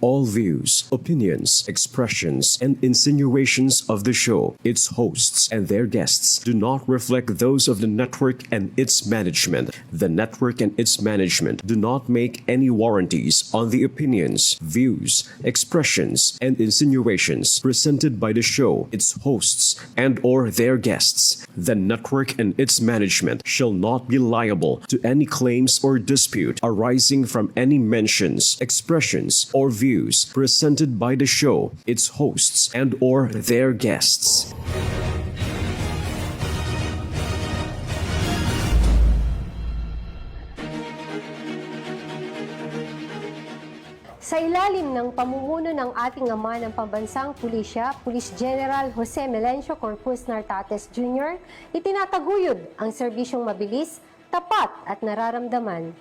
All views, opinions, expressions, and insinuations of the show, its hosts, and their guests do not reflect those of the network and its management. The network and its management do not make any warranties on the opinions, views, expressions, and insinuations presented by the show, its hosts, and/or their guests. The network and its management shall not be liable to any claims or dispute arising from any mentions, expressions, or views presented by the show, its hosts, and/or their guests. Sa ilalim ng pamumuno ng ating ama ng pambansang pulisya, Police General Jose Melencio Corpus Nartates Jr., itinataguyod ang serbisyong mabilis, tapat at nararamdaman.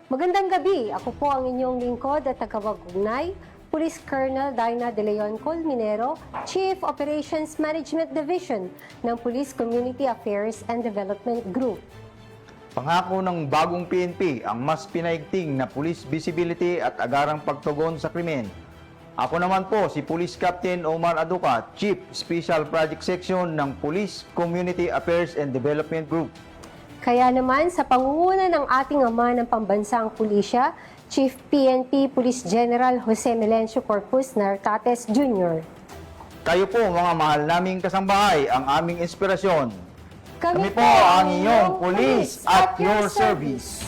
Magandang gabi, ako po ang inyong lingkod at tagapag-ugnay, Police Colonel Dina De Leon Colminero, Chief Operations Management Division ng Police Community Affairs and Development Group. Pangako ng bagong PNP ang mas pinaigting na police visibility at agarang pagtugon sa krimen. Ako naman po si Police Captain Omar Aduca, Chief Special Project Section ng Police Community Affairs and Development Group. Kaya naman sa pangunguna ng ating ama ng pambansang pulisya, Chief PNP Police General Jose Melencio Corpus Nartates Jr. Kayo po mga mahal naming kasambahay, ang aming inspirasyon. Kami po ang inyong police at your service.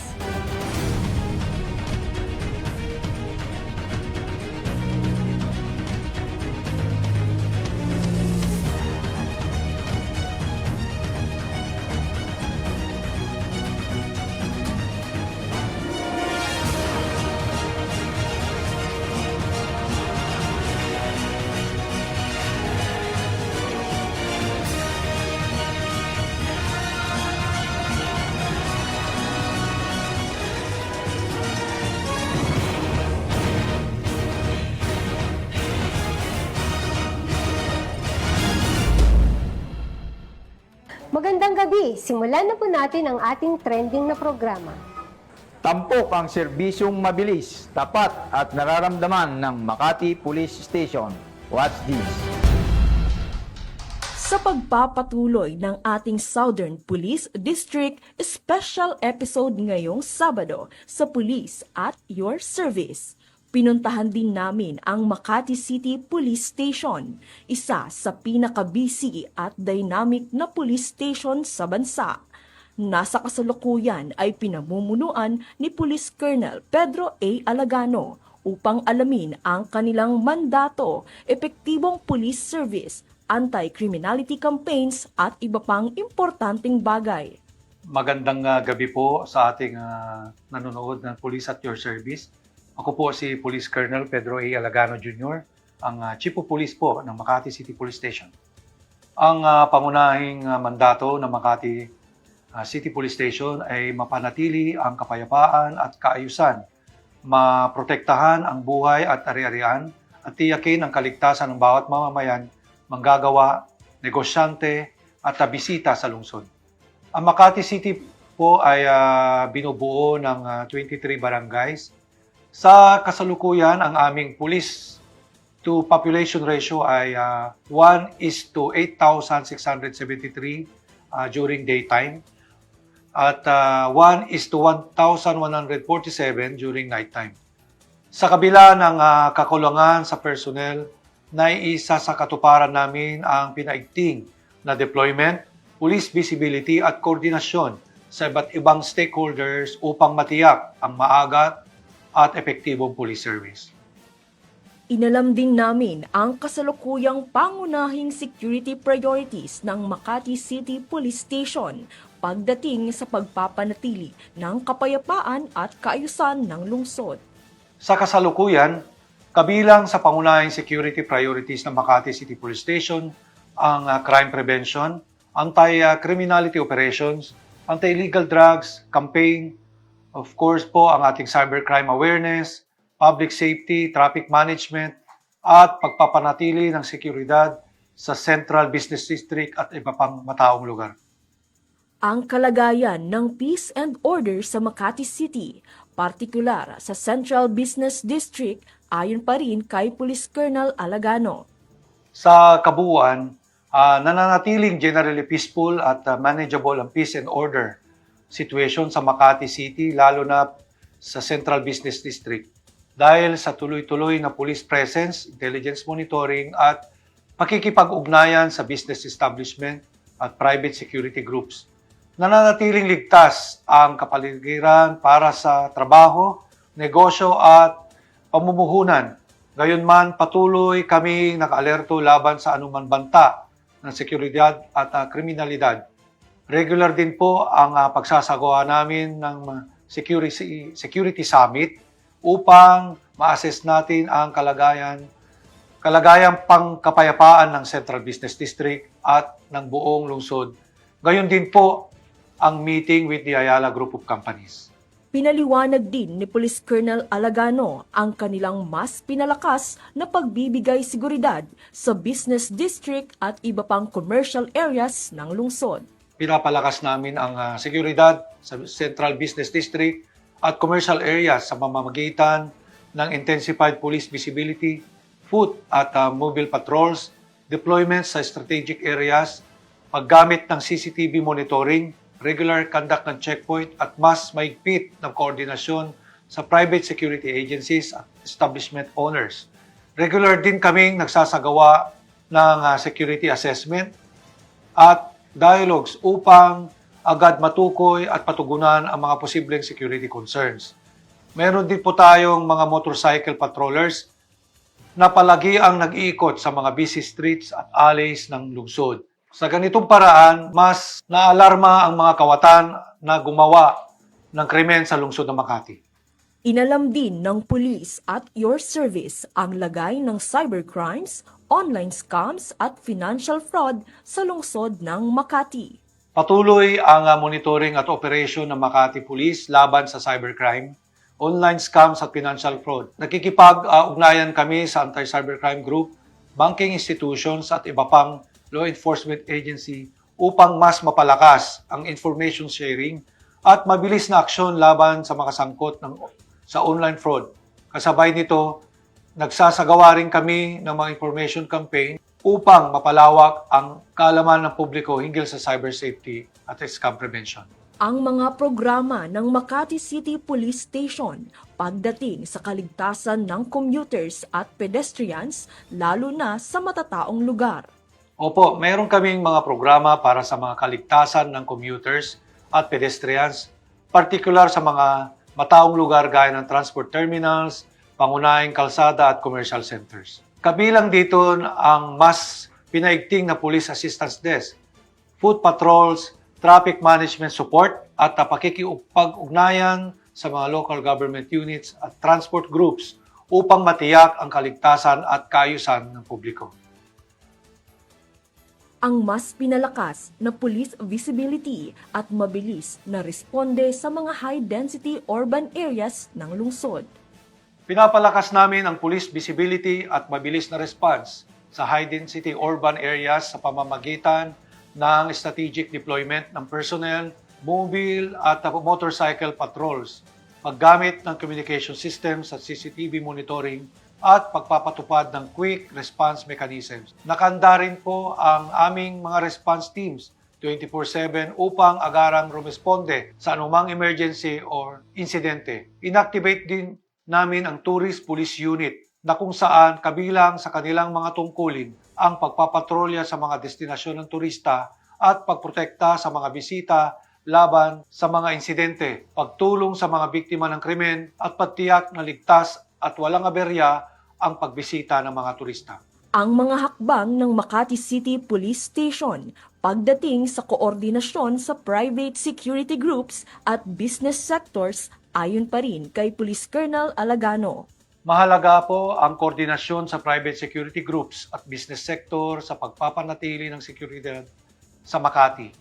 Magandang gabi, simulan na po natin ang ating trending na programa. Tampok ang serbisyong mabilis, tapat at nararamdaman ng Makati Police Station. Watch this. Sa pagpapatuloy ng ating Southern Police District Special Episode ngayong Sabado sa Police at Your Service, pinuntahan din namin ang Makati City Police Station, isa sa pinaka-busy at dynamic na police station sa bansa. Nasa kasalukuyan ay pinamumunuan ni Police Colonel Pedro A. Alagano upang alamin ang kanilang mandato, epektibong police service, anti-criminality campaigns at iba pang importanteng bagay. Magandang gabi po sa ating nanonood ng Police at Your Service. Ako po si Police Colonel Pedro A. Alagano Jr., ang Chief of Police po ng Makati City Police Station. Ang pangunahing mandato ng Makati City Police Station ay mapanatili ang kapayapaan at kaayusan, maprotektahan ang buhay at ari-arian, at tiyakin ang kaligtasan ng bawat mamamayan, manggagawa, negosyante at bisita sa lungsod. Ang Makati City po ay binubuo ng 23 barangays. Sa kasalukuyan, ang aming police to population ratio ay 1:8,673 during daytime at 1:1,147 during nighttime. Sa kabila ng kakulangan sa personnel, naiisa sa katuparan namin ang pinaigting na deployment, police visibility at koordinasyon sa iba't ibang stakeholders upang matiyak ang maaga at epektibong police service. Inalam din namin ang kasalukuyang pangunahing security priorities ng Makati City Police Station pagdating sa pagpapanatili ng kapayapaan at kaayusan ng lungsod. Sa kasalukuyan, kabilang sa pangunahing security priorities ng Makati City Police Station ang crime prevention, anti-criminality operations, anti-illegal drugs campaign, of course po ang ating cybercrime awareness, public safety, traffic management, at pagpapanatili ng seguridad sa Central Business District at iba pang mataong lugar. Ang kalagayan ng peace and order sa Makati City, partikular sa Central Business District ayon pa rin kay Police Colonel Alagano. Sa kabuuan, nananatiling generally peaceful at manageable ang peace and order situation sa Makati City, lalo na sa Central Business District, dahil sa tuloy-tuloy na police presence, intelligence monitoring at pakikipag-ugnayan sa business establishment at private security groups. Nananatiling ligtas ang kapaligiran para sa trabaho, negosyo at pamumuhunan. Gayunman, patuloy kaming nakaalerto laban sa anuman banta ng seguridad at kriminalidad. Regular din po ang pagsasagawa namin ng security summit upang ma-assess natin ang kalagayang pangkapayapaan ng Central Business District at ng buong lungsod. Gayon din po ang meeting with the Ayala Group of Companies. Pinaliwanag din ni Police Colonel Alagano ang kanilang mas pinalakas na pagbibigay seguridad sa business district at iba pang commercial areas ng lungsod. Pinapalakas namin ang seguridad sa Central Business District at commercial areas sa pamamagitan ng intensified police visibility, foot at mobile patrols, deployments sa strategic areas, paggamit ng CCTV monitoring, regular conduct ng checkpoint at mas mahigpit ng koordinasyon sa private security agencies at establishment owners. Regular din kaming nagsasagawa ng security assessment at dialogues upang agad matukoy at patugunan ang mga posibleng security concerns. Meron din po tayong mga motorcycle patrollers na palagi ang nag-iikot sa mga busy streets at alleys ng lungsod. Sa ganitong paraan, mas naalarma ang mga kawatan na gumawa ng krimen sa lungsod ng Makati. Inalam din ng pulis at your service ang lagay ng cybercrimes, online scams at financial fraud sa lungsod ng Makati. Patuloy ang monitoring at operasyon ng Makati Police laban sa cybercrime, online scams at financial fraud. Nakikipag-ugnayan kami sa anti-cybercrime group, banking institutions at iba pang law enforcement agency upang mas mapalakas ang information sharing at mabilis na aksyon laban sa mga sangkot sa online fraud. Kasabay nito, nagsasagawa rin kami ng mga information campaign upang mapalawak ang kaalaman ng publiko hinggil sa cyber safety at scam prevention. Ang mga programa ng Makati City Police Station pagdating sa kaligtasan ng commuters at pedestrians, lalo na sa matataong lugar. Opo, mayroon kaming mga programa para sa mga kaligtasan ng commuters at pedestrians, partikular sa mga mataong lugar gaya ng transport terminals, pangunahing kalsada at commercial centers. Kabilang dito ang mas pinaigting na police assistance desk, foot patrols, traffic management support at pakikipag-ugnayan sa mga local government units at transport groups upang matiyak ang kaligtasan at kaayusan ng publiko. Ang mas pinalakas na police visibility at mabilis na responde sa mga high-density urban areas ng lungsod. Pinapalakas namin ang police visibility at mabilis na response sa high-density urban areas sa pamamagitan ng strategic deployment ng personnel, mobile at motorcycle patrols, paggamit ng communication systems at CCTV monitoring at pagpapatupad ng quick response mechanisms. Nakahanda rin po ang aming mga response teams 24/7 upang agarang rumesponde sa anumang emergency or insidente. Inactivate din namin ang Tourist Police Unit na kung saan kabilang sa kanilang mga tungkulin ang pagpapatrolya sa mga destinasyon ng turista at pagprotekta sa mga bisita laban sa mga insidente, pagtulong sa mga biktima ng krimen at pagtiyak na ligtas at walang aberya ang pagbisita ng mga turista. Ang mga hakbang ng Makati City Police Station pagdating sa koordinasyon sa private security groups at business sectors ayon pa rin kay Police Colonel Alagano. Mahalaga po ang koordinasyon sa private security groups at business sector sa pagpapanatili ng seguridad sa Makati.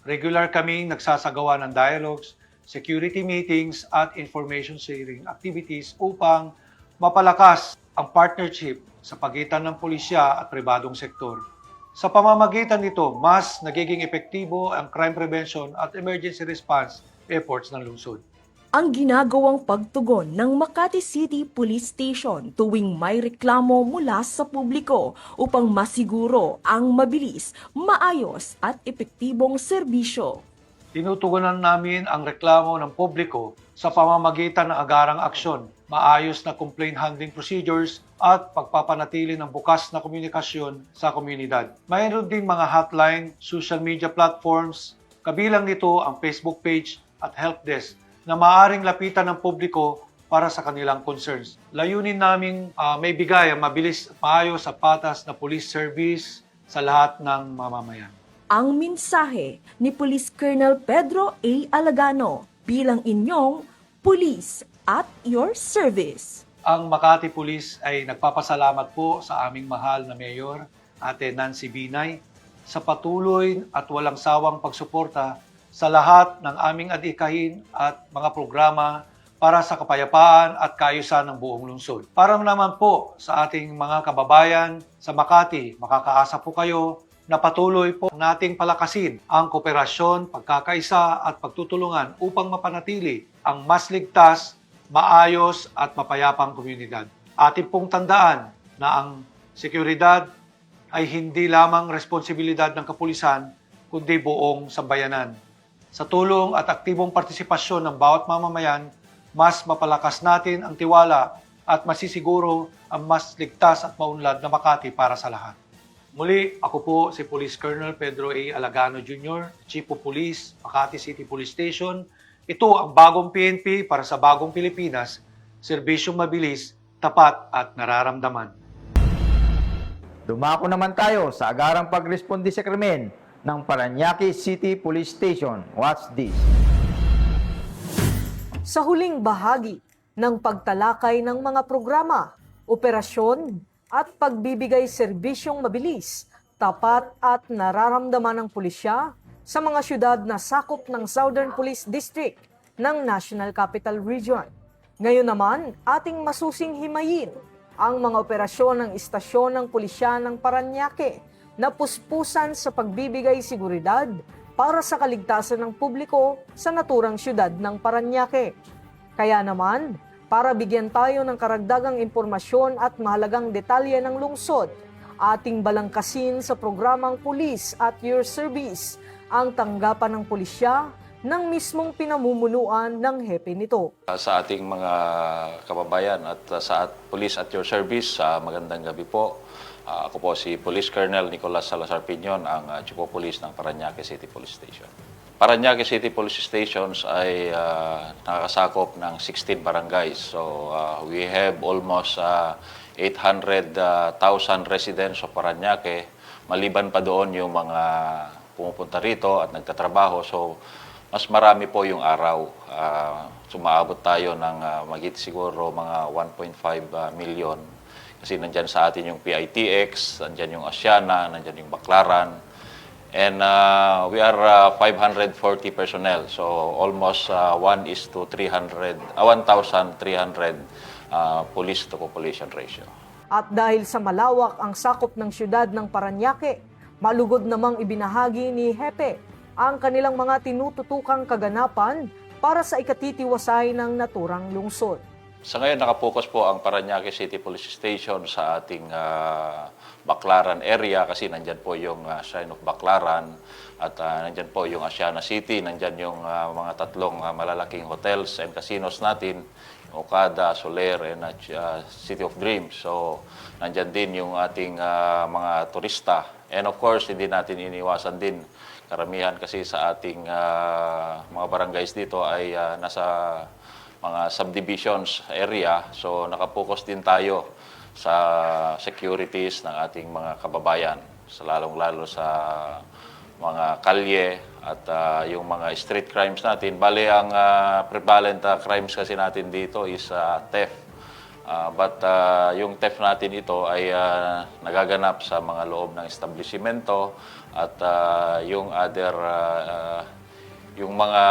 Regular kaming nagsasagawa ng dialogues, security meetings at information sharing activities upang mapalakas ang partnership sa pagitan ng pulisya at pribadong sektor. Sa pamamagitan nito, mas nagiging epektibo ang crime prevention at emergency response efforts ng lungsod. ang ginagawang pagtugon ng Makati City Police Station tuwing may reklamo mula sa publiko upang masiguro ang mabilis, maayos at epektibong serbisyo. Tinutugunan namin ang reklamo ng publiko sa pamamagitan ng agarang aksyon, maayos na complaint handling procedures at pagpapanatili ng bukas na komunikasyon sa komunidad. Mayroon din mga hotline, social media platforms, kabilang nito ang Facebook page at help desk na maaaring lapitan ng publiko para sa kanilang concerns. Layunin naming may bigay ang mabilis at maayos at patas na police service sa lahat ng mamamayan. Ang mensahe ni Police Colonel Pedro A. Alagano bilang inyong police at your service. Ang Makati Police ay nagpapasalamat po sa aming mahal na Mayor, Ate Nancy Binay, sa patuloy at walang sawang pagsuporta sa lahat ng aming adhikain at mga programa para sa kapayapaan at kaayusan ng buong lungsod. Para naman po sa ating mga kababayan sa Makati, makakaasa po kayo na patuloy po nating palakasin ang kooperasyon, pagkakaisa at pagtutulungan upang mapanatili ang mas ligtas, maayos at mapayapang komunidad. Atin pong tandaan na ang seguridad ay hindi lamang responsibilidad ng kapulisan, kundi buong sambayanan. Sa tulong at aktibong partisipasyon ng bawat mamamayan, mas mapalakas natin ang tiwala at masisiguro ang mas ligtas at maunlad na Makati para sa lahat. Muli, ako po si Police Colonel Pedro A. Alagano Jr., Chief of Police, Makati City Police Station. Ito ang bagong PNP para sa bagong Pilipinas, serbisyong mabilis, tapat at nararamdaman. Dumako naman tayo sa agarang pagresponde sa krimen ng Parañaque City Police Station. Watch this. Sa huling bahagi ng pagtalakay ng mga programa, operasyon at pagbibigay serbisyong mabilis, tapat at nararamdaman ng pulisya sa mga syudad na sakop ng Southern Police District ng National Capital Region. Ngayon naman, ating masusing himayin ang mga operasyon ng istasyon ng pulisya ng Parañaque na puspusan sa pagbibigay seguridad para sa kaligtasan ng publiko sa naturang syudad ng Parañaque. Kaya naman, para bigyan tayo ng karagdagang impormasyon at mahalagang detalye ng lungsod, ating balangkasin sa programang Police at Your Service ang tanggapan ng pulisya ng mismong pinamumunuan ng hepe nito. Sa ating mga kababayan at sa Police at Your Service, magandang gabi po. Ako po si Police Colonel Nicolas Salazar Piñon, ang Chief of Police ng Parañaque City Police Station. Parañaque City Police Stations ay nakakasakop ng 16 barangays. So we have almost 800,000 residents of Parañaque. Maliban pa doon yung mga pumupunta rito at nagtatrabaho. So mas marami po yung araw. Sumaabot tayo ng magit siguro mga 1.5 million. Kasi nandyan sa atin yung PITX, nandyan yung Asiana, nandyan yung Baclaran. And we are 540 personnel. So almost 1:300, 1,300 police to population ratio. At dahil sa malawak ang sakop ng syudad ng Parañaque, malugod namang ibinahagi ni Hepe ang kanilang mga tinututukang kaganapan para sa ikatitiwasay ng naturang lungsod. Sa ngayon, nakapokus po ang Parañaque City Police Station sa ating Baclaran area kasi nandyan po yung Shrine of Baclaran at nandyan po yung Asiana City, nandyan yung mga tatlong malalaking hotels and casinos natin, Okada, Soler, and City of Dreams. So, nandyan din yung ating mga turista. And of course, hindi natin iniwasan din karamihan kasi sa ating mga barangays dito ay nasa mga subdivisions area. So nakapokus din tayo sa securities ng ating mga kababayan, sa lalong-lalo sa mga kalye at yung mga street crimes natin. Bale, ang prevalent crimes kasi natin dito is theft. But yung theft natin ito ay nagaganap sa mga loob ng establishmento at yung other yung mga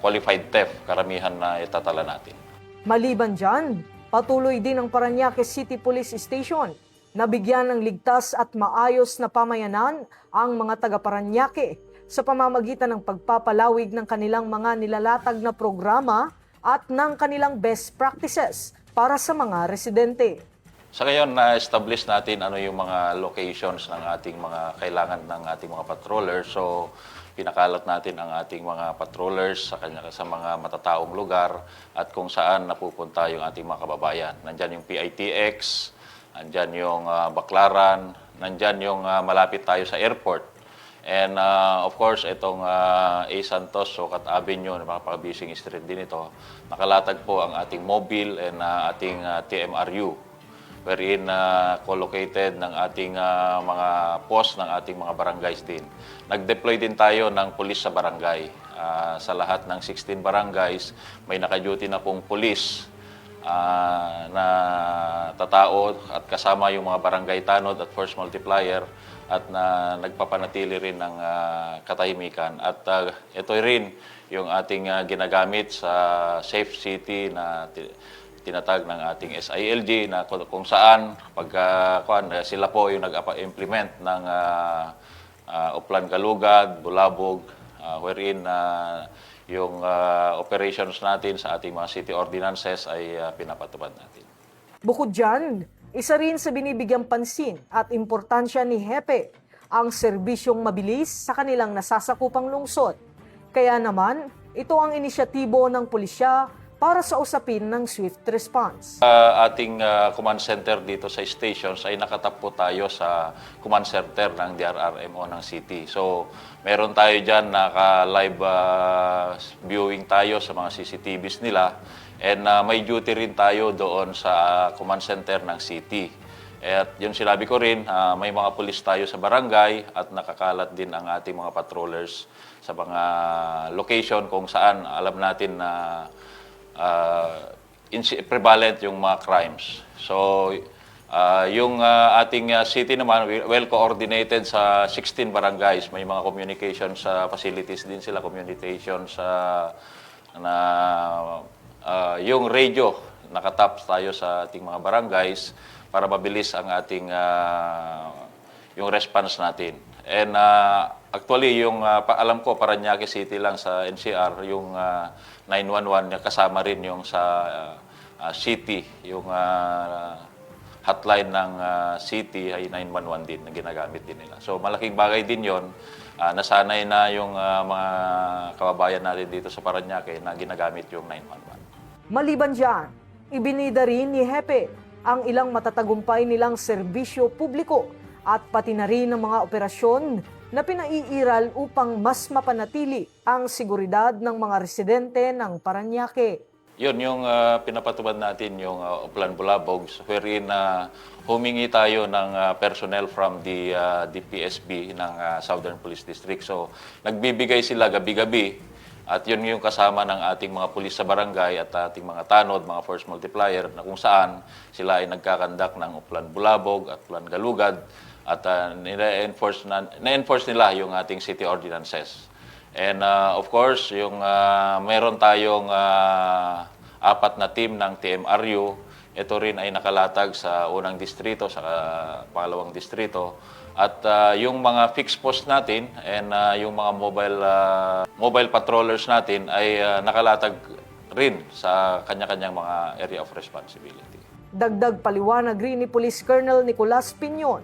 qualified theft, karamihan na itatala natin. Maliban dyan, patuloy din ang Parañaque City Police Station na bigyan ng ligtas at maayos na pamayanan ang mga taga-Parañaque sa pamamagitan ng pagpapalawig ng kanilang mga nilalatag na programa at ng kanilang best practices para sa mga residente. Sa ngayon, na-establish natin ano yung mga locations ng ating mga kailangan ng ating mga patrollers. So, pinakalat natin ang ating mga patrollers sa mga matataong lugar at kung saan napupunta yung ating mga kababayan. Nandyan yung PITX, nandyan yung Baclaran, nandyan yung malapit tayo sa airport. And of course, itong A. Santos, Sukat Avenue, napaka-busy street din ito, nakalatag po ang ating mobile and ating TMRU, wherein co-located ng ating mga post ng ating mga barangays din. Nag-deploy din tayo ng pulis sa barangay. Sa lahat ng 16 barangays, may naka-duty na pong pulis na tatao at kasama yung mga barangay tanod at force multiplier at na nagpapanatili rin ng katahimikan. At ito rin yung ating ginagamit sa Safe City na tinatag ng ating SILG na kung saan sila po yung nag-implement ng Uplan Galugad, Bulabog, wherein yung operations natin sa ating mga city ordinances ay pinapatupad natin. Bukod dyan, isa rin sa binibigyang pansin at importansya ni Hepe ang serbisyong mabilis sa kanilang nasasakupang lungsod. Kaya naman, ito ang inisyatibo ng pulisya para sa usapin ng swift response. Ating command center dito sa stations ay nakatap po tayo sa command center ng DRRMO ng city. So, meron tayo dyan naka-live viewing tayo sa mga CCTVs nila. And may duty rin tayo doon sa command center ng city. At yung sinabi ko rin, may mga pulis tayo sa barangay at nakakalat din ang ating mga patrollers sa mga location kung saan alam natin na prevalent yung mga crimes. So, yung ating city naman, well coordinated sa 16 barangays. May mga communication sa facilities din sila, communication sa yung radio, nakatap tayo sa ating mga barangays para mabilis ang ating yung response natin. And actually, yung alam ko, Parañaque City lang sa NCR, yung 911, kasama rin yung sa city, yung hotline ng city ay 911 din na ginagamit din nila. So malaking bagay din yon. Nasanay na yung mga kababayan natin dito sa Parañaque na ginagamit yung 911. Maliban dyan, ibinida rin ni Hepe ang ilang matatagumpay nilang serbisyo publiko at pati na rin ang mga operasyon na pinaiiral upang mas mapanatili ang seguridad ng mga residente ng Parañaque. Yun, yung pinapatubad natin yung Uplan Bulabog, wherein humingi tayo ng personnel from the DPSB ng Southern Police District. So, nagbibigay sila gabi-gabi. At yun yung kasama ng ating mga pulis sa barangay at ating mga tanod, mga force multiplier, na kung saan sila ay nagkakandak ng Uplan Bulabog at Uplan Galugad at na-enforce nila yung ating city ordinances. And of course, yung meron tayong 4 na team ng TMRU, ito rin ay nakalatag sa unang distrito, sa pangalawang distrito. At yung mga fixed post natin and yung mga mobile patrollers natin ay nakalatag rin sa kanya-kanyang mga area of responsibility. Dagdag paliwanag rin ni Police Colonel Nicolas Piñon,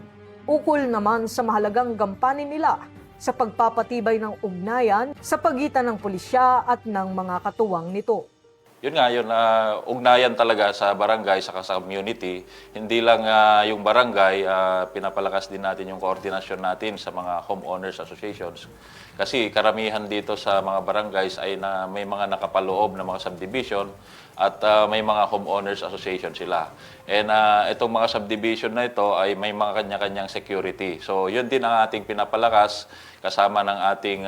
ukol naman sa mahalagang gampanin nila sa pagpapatibay ng ugnayan sa pagitan ng pulisya at ng mga katuwang nito. Yun nga, yun, ugnayan talaga sa barangay, sa community. Hindi lang yung barangay, pinapalakas din natin yung koordinasyon natin sa mga homeowners associations. Kasi karamihan dito sa mga barangays ay may mga nakapaloob na mga subdivision at may mga homeowners association sila. And itong mga subdivision na ito ay may mga kanya-kanyang security. So yun din ang ating pinapalakas kasama ng ating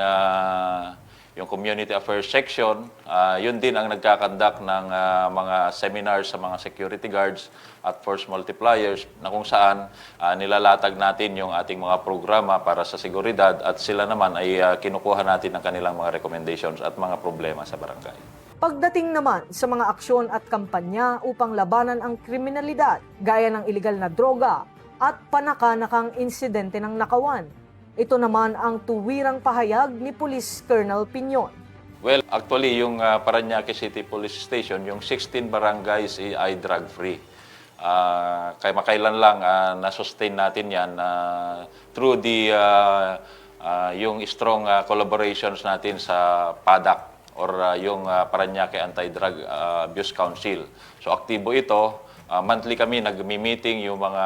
yung Community Affairs Section. Yun din ang nagkakandak ng mga seminars sa mga security guards at force multipliers na kung saan nilalatag natin yung ating mga programa para sa seguridad at sila naman ay kinukuha natin ang kanilang mga recommendations at mga problema sa barangay. Pagdating naman sa mga aksyon at kampanya upang labanan ang kriminalidad, gaya ng iligal na droga at panakanakang insidente ng nakawan, ito naman ang tuwirang pahayag ni Police Colonel Piñon. Well, actually, yung Parañaque City Police Station, yung 16 barangays ay drug-free. Kaya makailan lang na-sustain natin yan through yung strong collaborations natin sa PADAC or yung Parañaque Anti-Drug Abuse Council. So aktibo ito. Monthly kami nag-meeting yung mga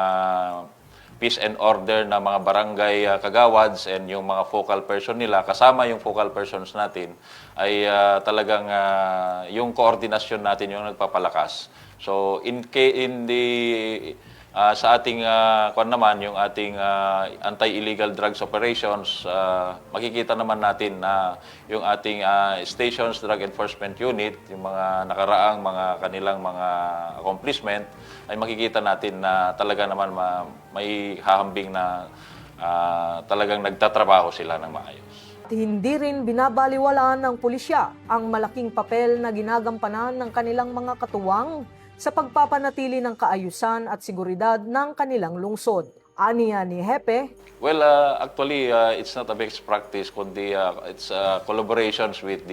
peace and order na mga barangay kagawads and yung mga focal person nila, kasama yung focal persons natin, ay talagang yung koordinasyon natin yung nagpapalakas. So sa ating naman yung ating anti-illegal drugs operations, makikita naman natin na yung ating stations drug enforcement unit, yung mga nakaraang mga kanilang mga accomplishment, ay makikita natin na talaga naman may hahambing na talagang nagtatrabaho sila ng maayos. Hindi rin binabaliwalaan ng pulisya ang malaking papel na ginagampanan ng kanilang mga katuwang sa pagpapanatili ng kaayusan at seguridad ng kanilang lungsod. Aniya ni Hepe. Well, actually, it's not a best practice, kundi it's collaborations with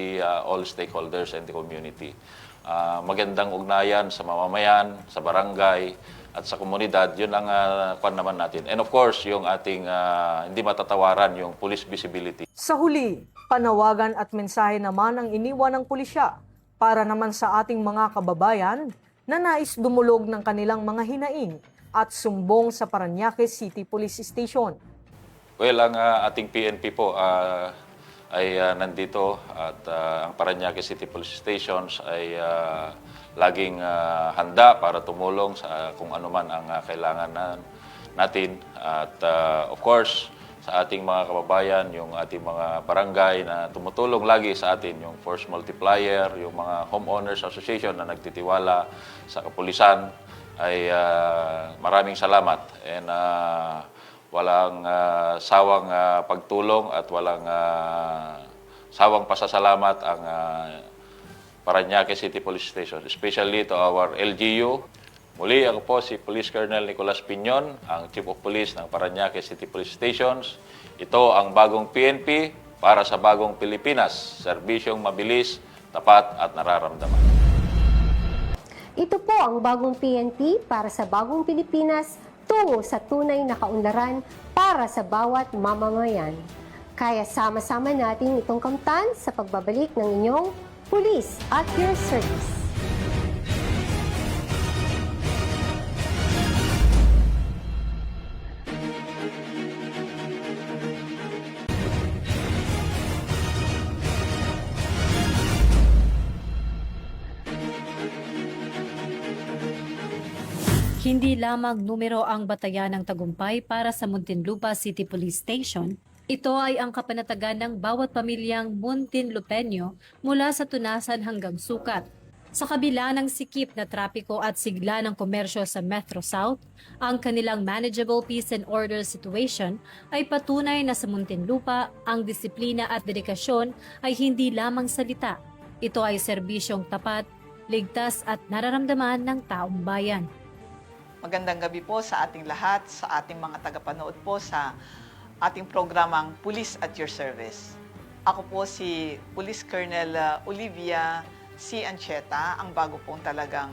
all stakeholders and the community. Magandang ugnayan sa mamamayan, sa barangay, at sa komunidad, yun ang naman natin. And of course, yung ating hindi matatawaran, yung police visibility. Sa huli, panawagan at mensahe naman ang iniwan ng pulisya para naman sa ating mga kababayan na nais dumulog ng kanilang mga hinaing at sumbong sa Parañaque City Police Station. Well, ang ating PNP po ay nandito at ang Parañaque City Police Stations ay laging handa para tumulong sa kung ano man ang kailangan natin. At of course, sa ating mga kababayan, yung ating mga barangay na tumutulong lagi sa atin, yung force multiplier, yung mga homeowners association na nagtitiwala sa kapulisan, ay maraming salamat. And walang sawang pagtulong at walang sawang pasasalamat ang Parañaque City Police Station, especially to our LGU. Muli, ako po si Police Colonel Nicolas Piñon, ang Chief of Police ng Parañaque City Police Stations. Ito ang bagong PNP para sa bagong Pilipinas, serbisyong mabilis, tapat at nararamdaman. Ito po ang bagong PNP para sa bagong Pilipinas tungo sa tunay na kaunlaran para sa bawat mamamayan. Kaya sama-sama natin itong kamtan sa pagbabalik ng inyong Police at Your Service. Hindi lamang numero ang batayan ng tagumpay para sa Muntinlupa City Police Station, ito ay ang kapanatagan ng bawat pamilyang Muntinlupeño mula sa tunasan hanggang sukat. Sa kabila ng sikip na trapiko at sigla ng komersyo sa Metro South, ang kanilang manageable peace and order situation ay patunay na sa Muntinlupa ang disiplina at dedikasyon ay hindi lamang salita. Ito ay serbisyong tapat, ligtas at nararamdaman ng taong bayan. Magandang gabi po sa ating lahat, sa ating mga tagapanood po sa ating programang Police at Your Service. Ako po si Police Colonel Olivia C. Ancheta, ang bago pong talagang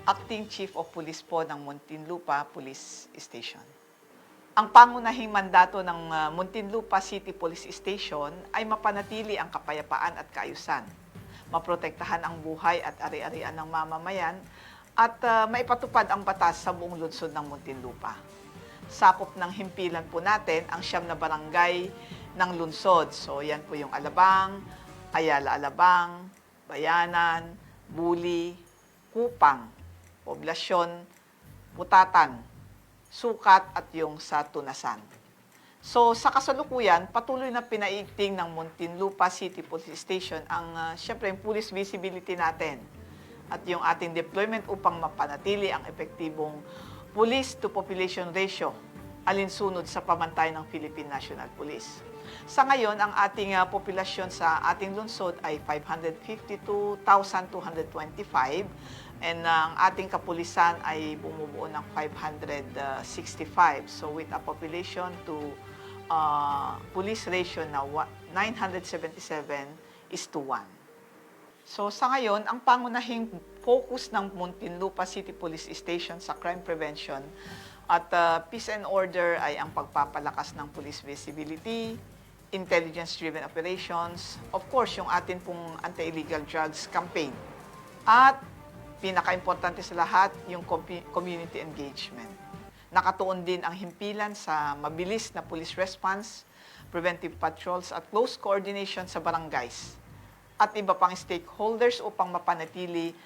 Acting Chief of Police po ng Muntinlupa Police Station. Ang pangunahing mandato ng Muntinlupa City Police Station ay mapanatili ang kapayapaan at kaayusan, maprotektahan ang buhay at ari-arian ng mamamayan, at maipatupad ang batas sa buong lungsod ng Muntinlupa. Sakop ng himpilan po natin ang 9 na barangay ng lungsod. So yan po yung Alabang, Ayala Alabang, Bayanan, Buli, Kupang, Poblasyon, Putatan, Sukat at yung sa Tunasan. So sa kasalukuyan, patuloy na pinaigting ng Muntinlupa City Police Station ang syempre yung police visibility natin at yung ating deployment upang mapanatili ang epektibong police to population ratio alinsunod sa pamantayan ng Philippine National Police. Sa ngayon, ang ating populasyon sa ating lungsod ay 552,225 and ang ating kapulisan ay bumubuo ng 565. So with a population to police ratio na 977:1. So sa ngayon, ang pangunahing focus ng Muntinlupa City Police Station sa crime prevention at peace and order ay ang pagpapalakas ng police visibility, intelligence-driven operations, of course, yung atin pong anti-illegal drugs campaign. At pinaka-importante sa lahat, yung community engagement. Nakatuon din ang himpilan sa mabilis na police response, preventive patrols at close coordination sa barangays at iba pang stakeholders upang mapanatili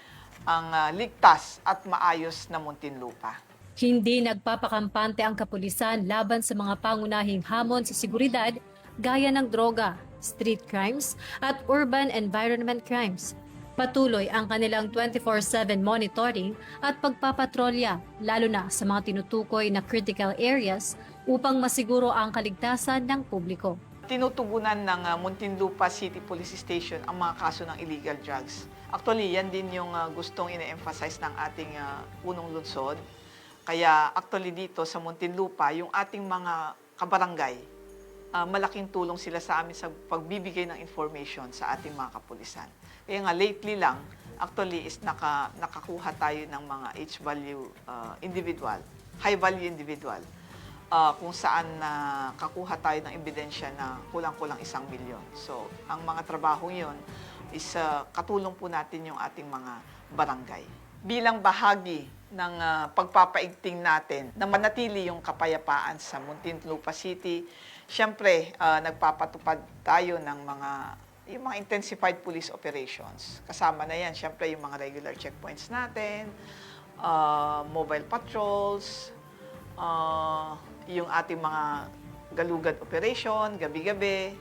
ang ligtas at maayos na Muntinlupa. Hindi nagpapakampante ang kapulisan laban sa mga pangunahing hamon sa seguridad gaya ng droga, street crimes at urban environment crimes. Patuloy ang kanilang 24/7 monitoring at pagpapatrolya lalo na sa mga tinutukoy na critical areas upang masiguro ang kaligtasan ng publiko. Tinutugunan ng Muntinlupa City Police Station ang mga kaso ng illegal drugs. Actually, yan din yung gustong ine-emphasize ng ating punong lungsod. Kaya actually dito sa Muntinlupa, yung ating mga kabarangay, malaking tulong sila sa amin sa pagbibigay ng information sa ating mga kapulisan. Kaya nga lately lang, actually is nakakuha tayo ng mga H-value individual, high-value individual. Kung saan kakuha tayo ng ebidensya na kulang-kulang 1 milyon. So, ang mga trabahong yon is katulong po natin yung ating mga barangay. Bilang bahagi ng pagpapaigting natin na manatili yung kapayapaan sa Muntinlupa City, syempre, nagpapatupad tayo ng yung mga intensified police operations. Kasama na yan, syempre, yung mga regular checkpoints natin, mobile patrols, yung ating mga galugad operation, gabi-gabi.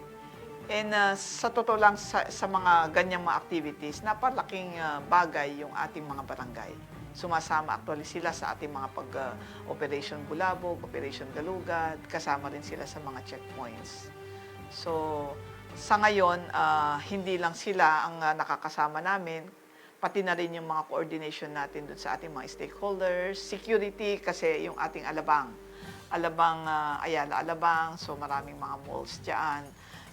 And sa totoo lang, sa mga ganyang mga activities, napalaking bagay yung ating mga barangay. Sumasama actually sila sa ating mga Operation Bulabog, Operation Galugad, kasama rin sila sa mga checkpoints. So, sa ngayon, hindi lang sila ang nakakasama namin, pati na rin yung mga coordination natin dun sa ating mga stakeholders, security kasi yung ating Ayala Alabang, so maraming mga malls dyan,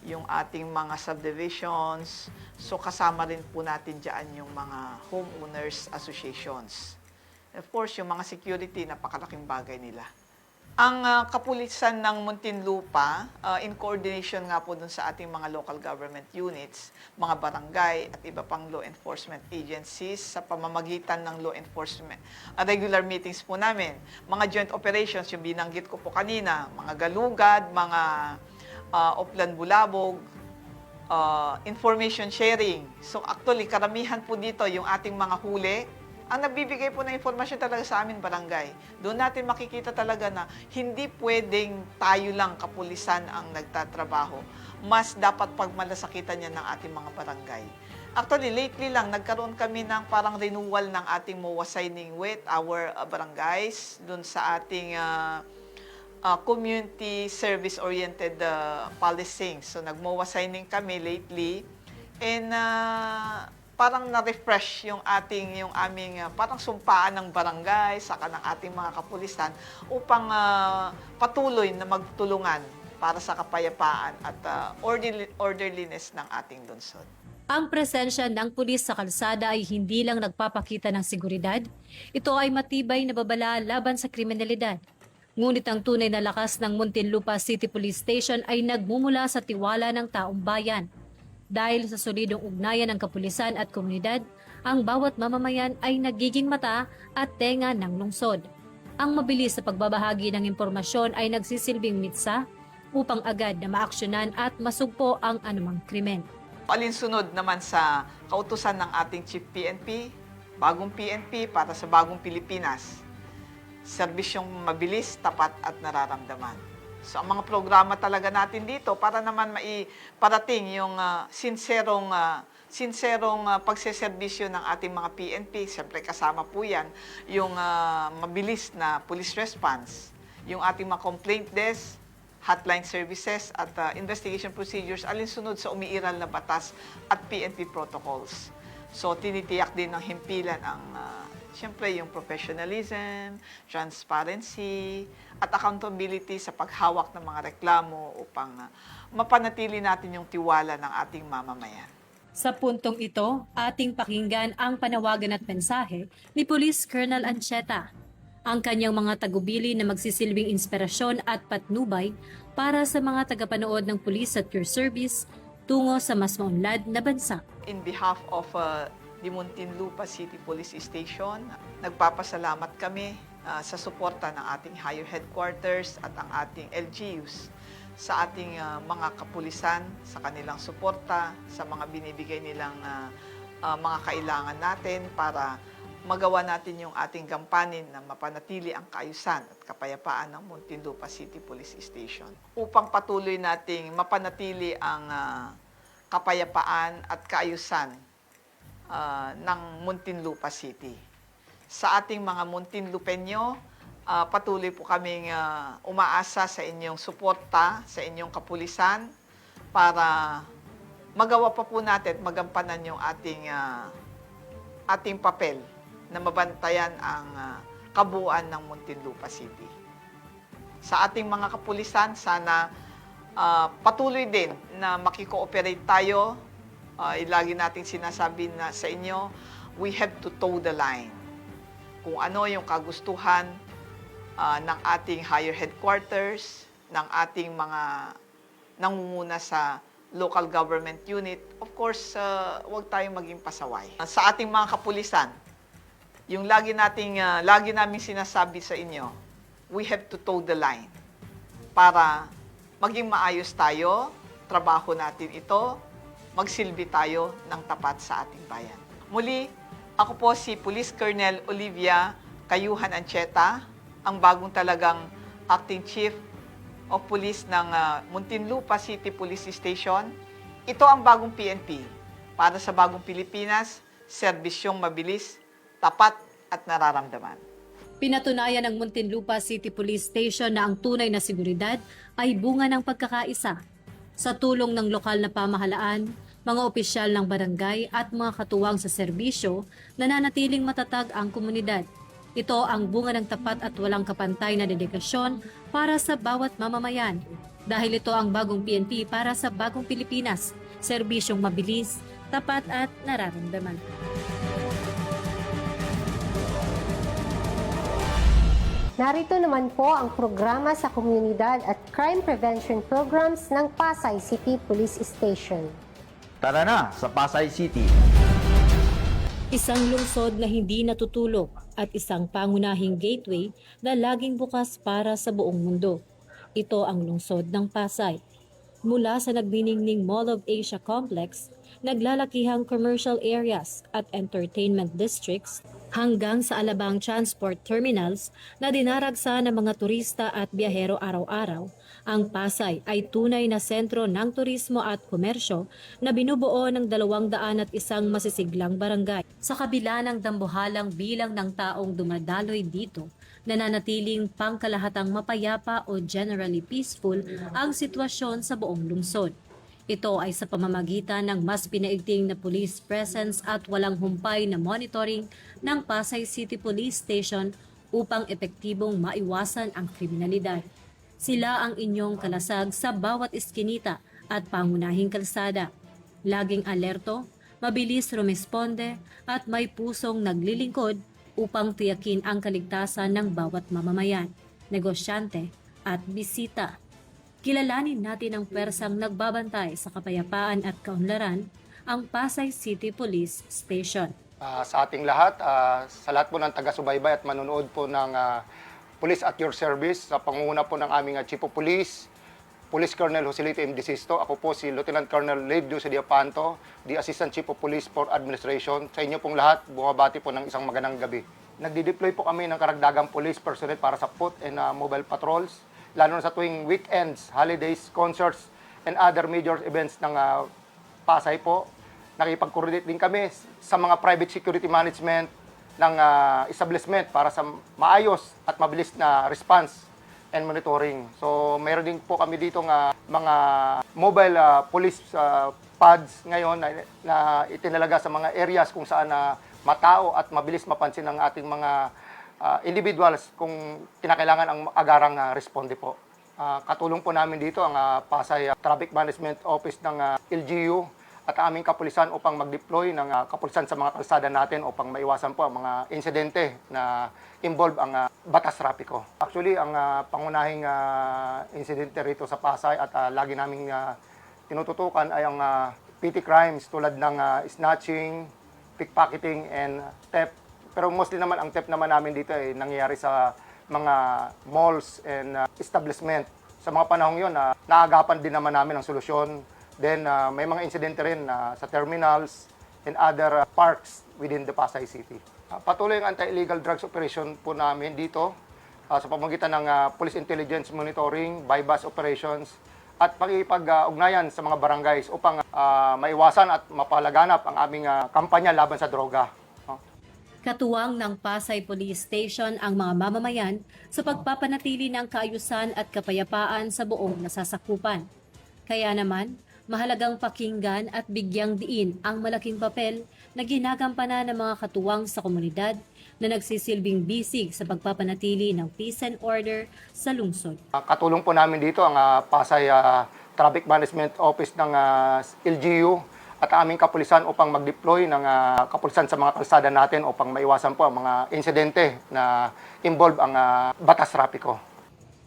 yung ating mga subdivisions, so kasama rin po natin dyan yung mga homeowners associations. Of course, yung mga security, napakalaking bagay nila. Ang kapulisan ng Muntinlupa, in coordination nga po dun sa ating mga local government units, mga barangay at iba pang law enforcement agencies sa pamamagitan ng law enforcement, regular meetings po namin, mga joint operations, yung binanggit ko po kanina, mga galugad, mga Oplan Bulabog, information sharing. So actually, karamihan po dito yung ating mga huli. Ang nagbibigay po ng informasyon talaga sa amin, barangay. Doon natin makikita talaga na hindi pwedeng tayo lang, kapulisan, ang nagtatrabaho. Mas dapat pagmalasakitan niya ng ating mga barangay. Actually, lately lang, nagkaroon kami ng parang renewal ng ating MOA signing with our barangays doon sa ating community service-oriented policing. So, nag-MOA signing kami lately. And parang na-refresh yung aming parang sumpaan ng barangay, saka ng ating mga kapulisan upang patuloy na magtulungan para sa kapayapaan at orderliness ng ating lungsod. Ang presensya ng pulis sa kalsada ay hindi lang nagpapakita ng seguridad, ito ay matibay na babala laban sa kriminalidad. Ngunit ang tunay na lakas ng Muntinlupa City Police Station ay nagmumula sa tiwala ng taong bayan. Dahil sa solidong ugnayan ng kapulisan at komunidad, ang bawat mamamayan ay nagiging mata at tenga ng lungsod. Ang mabilis sa pagbabahagi ng impormasyon ay nagsisilbing mitsa upang agad na maaksyonan at masugpo ang anumang krimen. Alinsunod naman sa kautusan ng ating Chief PNP, bagong PNP para sa bagong Pilipinas, serbisyong mabilis, tapat at nararamdaman. So, ang mga programa talaga natin dito para naman maiparating yung sinserong pagseserbisyo ng ating mga PNP. Siyempre, kasama po yan yung mabilis na police response, yung ating mga complaint desk, hotline services at investigation procedures alinsunod sa umiiral na batas at PNP protocols. So, tinitiyak din ng himpilan ang siyempre, yung professionalism, transparency, at accountability sa paghawak ng mga reklamo upang mapanatili natin yung tiwala ng ating mamamayan. Sa puntong ito, ating pakinggan ang panawagan at mensahe ni Police Colonel Ancheta, ang kanyang mga tagubili na magsisilbing inspirasyon at patnubay para sa mga tagapanood ng Police at Your Service tungo sa mas maunlad na bansa. In behalf of the Muntinlupa City Police Station, nagpapasalamat kami sa suporta ng ating higher headquarters at ang ating LGUs sa ating mga kapulisan, sa kanilang suporta, sa mga binibigay nilang mga kailangan natin para magawa natin yung ating gampanin na mapanatili ang kaayusan at kapayapaan ng Muntinlupa City Police Station. Upang patuloy nating mapanatili ang kapayapaan at kaayusan ng Muntinlupa City. Sa ating mga Muntinlupeño, patuloy po kaming umaasa sa inyong suporta, sa inyong kapulisan para magawa pa po natin at magampanan yung ating papel na mabantayan ang kabuuan ng Muntinlupa City. Sa ating mga kapulisan, sana patuloy din na makikooperate tayo. Lagi nating sinasabi na sa inyo, we have to toe the line. Kung ano yung kagustuhan ng ating higher headquarters, ng ating mga nangunguna sa local government unit, of course, huwag tayong maging pasaway. Sa ating mga kapulisan, yung lagi namin sinasabi sa inyo, we have to toe the line para maging maayos tayo, trabaho natin ito, magsilbi tayo ng tapat sa ating bayan. Muli, ako po si Police Colonel Olivia Cayuhan Ancheta, ang bagong talagang Acting Chief of Police ng Muntinlupa City Police Station. Ito ang bagong PNP para sa bagong Pilipinas, serbisyong mabilis, tapat at nararamdaman. Pinatunayan ng Muntinlupa City Police Station na ang tunay na seguridad ay bunga ng pagkakaisa. Sa tulong ng lokal na pamahalaan, mga opisyal ng barangay at mga katuwang sa serbisyo, nananatiling matatag ang komunidad. Ito ang bunga ng tapat at walang kapantay na dedikasyon para sa bawat mamamayan. Dahil ito ang bagong PNP para sa bagong Pilipinas, serbisyong mabilis, tapat at nararamdaman. Narito naman po ang programa sa komunidad at crime prevention programs ng Pasay City Police Station. Tara na sa Pasay City. Isang lungsod na hindi natutulog at isang pangunahing gateway na laging bukas para sa buong mundo. Ito ang lungsod ng Pasay. Mula sa nagniningning Mall of Asia Complex, naglalakihang commercial areas at entertainment districts hanggang sa alabang transport terminals na dinaragsa ng mga turista at biyahero araw-araw, ang Pasay ay tunay na sentro ng turismo at komersyo na binubuo ng 201 masisiglang barangay. Sa kabila ng dambuhalang bilang ng taong dumadaloy dito, nananatiling pangkalahatang mapayapa o generally peaceful ang sitwasyon sa buong lungsod. Ito ay sa pamamagitan ng mas pinaigting na police presence at walang humpay na monitoring ng Pasay City Police Station upang epektibong maiwasan ang kriminalidad. Sila ang inyong kalasag sa bawat iskinita at pangunahing kalsada. Laging alerto, mabilis rumesponde at may pusong naglilingkod upang tiyakin ang kaligtasan ng bawat mamamayan, negosyante at bisita. Kilalanin natin ang persang nagbabantay sa kapayapaan at kaunlaran, ang Pasay City Police Station. Sa ating lahat, sa lahat po ng taga-subaybay at manonood po ng Police at Your Service, sa pangunguna po ng aming Chief of Police, Police Colonel Joselito M. Desisto. Ako po si Lieutenant Colonel Lev Dios Diapanto, the Assistant Chief of Police for Administration. Sa inyo pong lahat, bumabati po ng isang magandang gabi. Nagdi-deploy po kami ng karagdagang police personnel para sa foot and mobile patrols, lalo na sa tuwing weekends, holidays, concerts, and other major events ng Pasay po. Nakipag-coordinate din kami sa mga private security management ng establishment para sa maayos at mabilis na response and monitoring. So, mayroon din po kami dito mga mobile police pads ngayon na itinalaga sa mga areas kung saan matao at mabilis mapansin ng ating mga individuals kung kinakailangan ang agarang responde po. Katulong po namin dito ang Pasay Traffic Management Office ng LGU at aming kapulisan upang mag-deploy ng kapulisan sa mga kalsada natin upang maiwasan po ang mga insidente na involve ang batas trapiko. Actually, ang pangunahing insidente rito sa Pasay at lagi naming tinututukan ay ang petty crimes tulad ng snatching, pickpocketing, and theft. Pero mostly naman, ang theft naman namin dito ay nangyayari sa mga malls and establishment. Sa mga panahong yun, naagapan din naman namin ang solusyon. Then may mga insidente rin sa terminals and other parks within the Pasay City. Patuloy ang anti-illegal drugs operation po namin dito sa pamamagitan ng police intelligence monitoring, buy-bust operations, at pakipag-ugnayan sa mga barangays upang maiwasan at mapalaganap ang aming kampanya laban sa droga. Katuwang ng Pasay Police Station ang mga mamamayan sa pagpapanatili ng kaayusan at kapayapaan sa buong nasasakupan. Kaya naman, mahalagang pakinggan at bigyang diin ang malaking papel na ginagampanan ng mga katuwang sa komunidad na nagsisilbing bisig sa pagpapanatili ng peace and order sa lungsod. Katulong po namin dito ang Pasay Traffic Management Office ng LGU at aming kapulisan upang mag-deploy ng kapulisan sa mga kalsada natin upang maiwasan po ang mga insidente na involve ang batas trapiko.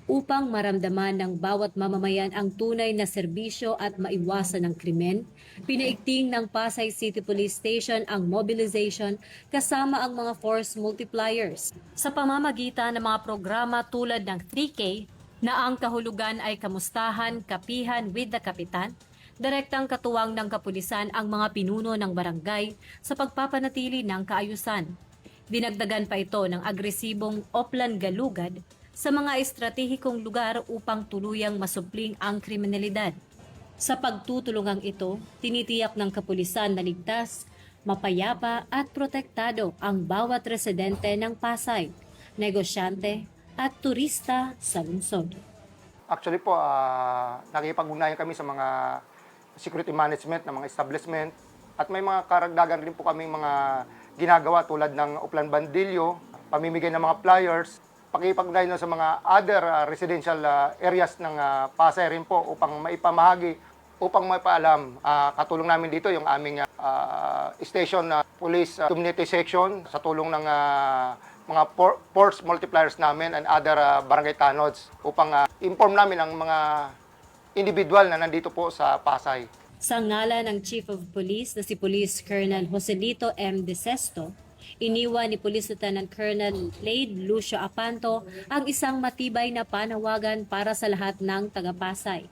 Upang maramdaman ng bawat mamamayan ang tunay na serbisyo at maiwasan ng krimen, pinaigting ng Pasay City Police Station ang mobilization kasama ang mga force multipliers sa pamamagitan ng mga programa tulad ng 3K na ang kahulugan ay kamustahan, kapihan with the kapitan, direktang katuwang ng kapulisan ang mga pinuno ng barangay sa pagpapanatili ng kaayusan. Dinagdagan pa ito ng agresibong Oplan Galugad sa mga estratehikong lugar upang tuluyang masupling ang kriminalidad. Sa pagtutulungang ito, tinitiyak ng kapulisan na ligtas, mapayapa at protektado ang bawat residente ng Pasay, negosyante at turista sa lungsod. Actually po, nakikipag-ugnayan kami sa mga security management ng mga establishment at may mga karagdagan rin po kami mga ginagawa tulad ng Oplan Bandilyo, pamimigay ng mga flyers, pakipag-ugnayan sa mga other residential areas ng Pasay rin po upang maipamahagi, upang maipaalam. Katulong namin dito yung aming station police community section sa tulong ng mga force multipliers namin and other barangay tanods upang inform namin ang mga individual na nandito po sa Pasay. Sa ngalan ng Chief of Police na si Police Colonel Joselito M. De Sesto, iniwan ni Police Lieutenant Colonel Lade Lucio Apanto ang isang matibay na panawagan para sa lahat ng taga-Pasay,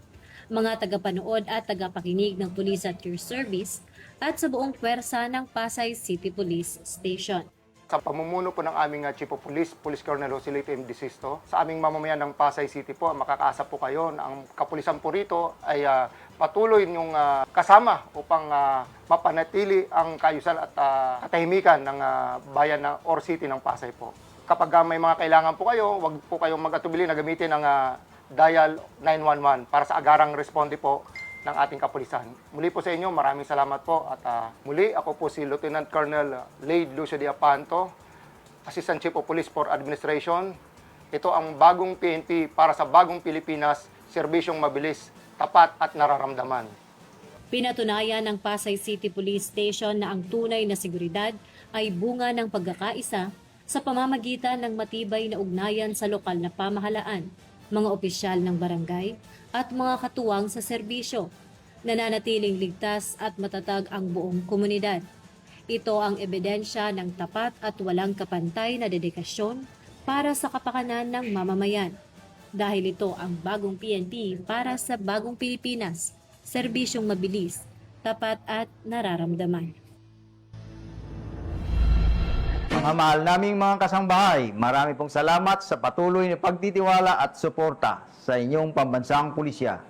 mga tagapanood at tagapakinig ng Police at Your Service at sa buong pwersa ng Pasay City Police Station. Sa pamumuno po ng aming Chief of Police, Police Colonel Joselito M. De Sesto, sa aming mamamayan ng Pasay City po, makakaasa po kayo na ang kapulisan po rito ay patuloy niyong kasama upang mapanatili ang kaayusan at katahimikan ng bayan or city ng Pasay po. Kapag may mga kailangan po kayo, huwag po kayong mag-atubili na gamitin ang dial 911 para sa agarang responde po ng ating kapulisan. Muli po sa inyo, maraming salamat po at muli ako po si Lieutenant Colonel Lade Lucio de Apanto, Assistant Chief of Police for Administration. Ito ang bagong PNP para sa bagong Pilipinas, serbisyong mabilis, tapat at nararamdaman. Pinatunayan ng Pasay City Police Station na ang tunay na seguridad ay bunga ng pagkakaisa sa pamamagitan ng matibay na ugnayan sa lokal na pamahalaan, mga opisyal ng barangay at mga katuwang sa serbisyo. Nananatiling ligtas at matatag ang buong komunidad. Ito ang ebidensya ng tapat at walang kapantay na dedikasyon para sa kapakanan ng mamamayan. Dahil ito ang bagong PNP para sa bagong Pilipinas, serbisyong mabilis, tapat at nararamdaman. Mga mahal naming mga kasangbahay, marami pong salamat sa patuloy na pagtitiwala at suporta sa inyong pambansang pulisya.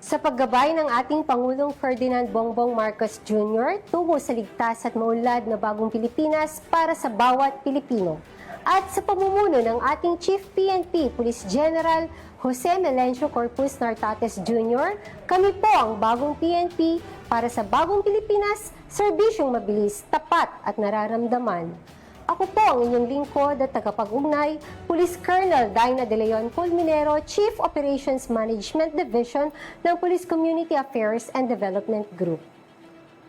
Sa paggabay ng ating Pangulong Ferdinand Bongbong Marcos Jr. tungo sa ligtas at maunlad na bagong Pilipinas para sa bawat Pilipino. At sa pamumuno ng ating Chief PNP Police General Jose Melencio Corpus Nartates Jr., kami po ang bagong PNP para sa bagong Pilipinas, serbisyong mabilis, tapat at nararamdaman. Ako po ang inyong lingkod at tagapag-ugnay, Police Colonel Dina De Leon Colminero, Chief Operations Management Division ng Police Community Affairs and Development Group.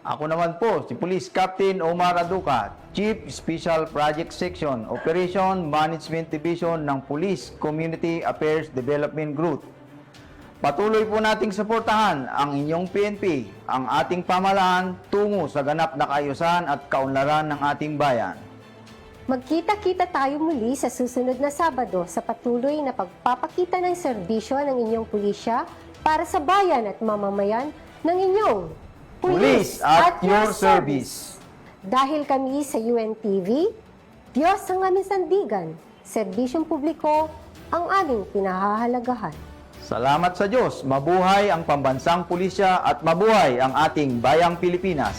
Ako naman po si Police Captain Omar Aducat, Chief Special Project Section, Operation Management Division ng Police Community Affairs Development Group. Patuloy po nating suportahan ang inyong PNP, ang ating pamahalaan tungo sa ganap na kaayusan at kaunlaran ng ating bayan. Magkita-kita tayo muli sa susunod na Sabado sa patuloy na pagpapakita ng serbisyo ng inyong pulisya para sa bayan at mamamayan ng inyong Police at your service. Dahil kami sa UNTV, Diyos ang aming sandigan, serbisyong publiko ang aming pinahahalagahan. Salamat sa Diyos, mabuhay ang pambansang pulisya at mabuhay ang ating bayang Pilipinas.